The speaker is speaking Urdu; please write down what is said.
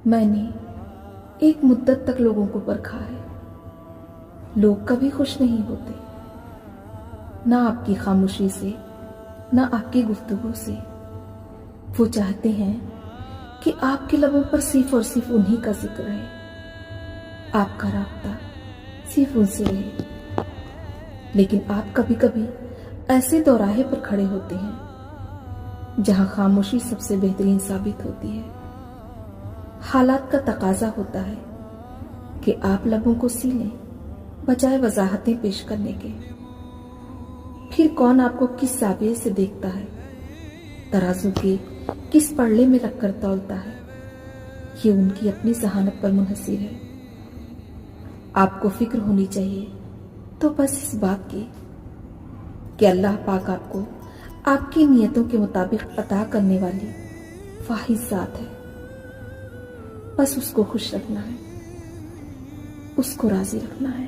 میں نے ایک مدت تک لوگوں کو پرکھا ہے. لوگ کبھی خوش نہیں ہوتے، نہ آپ کی خاموشی سے نہ آپ کی گفتگو سے. وہ چاہتے ہیں کہ آپ کے لبوں پر صرف اور صرف انہی کا ذکر رہے، آپ کا رابطہ صرف ان سے رہے. لیکن آپ کبھی کبھی ایسے دوراہے پر کھڑے ہوتے ہیں جہاں خاموشی سب سے بہترین ثابت ہوتی ہے. حالات کا تقاضا ہوتا ہے کہ آپ لبوں کو سی لیں بجائے وضاحتیں پیش کرنے کے. پھر کون آپ کو کس زاویے سے دیکھتا ہے، ترازو کے کس پلڑے میں رکھ کر تولتا ہے، یہ ان کی اپنی ذہانت پر منحصر ہے. آپ کو فکر ہونی چاہیے تو بس اس بات کی کہ اللہ پاک آپ کو آپ کی نیتوں کے مطابق عطا کرنے والی واحد ذات ہے. بس اس کو خوش رکھنا ہے، اس کو راضی رکھنا ہے.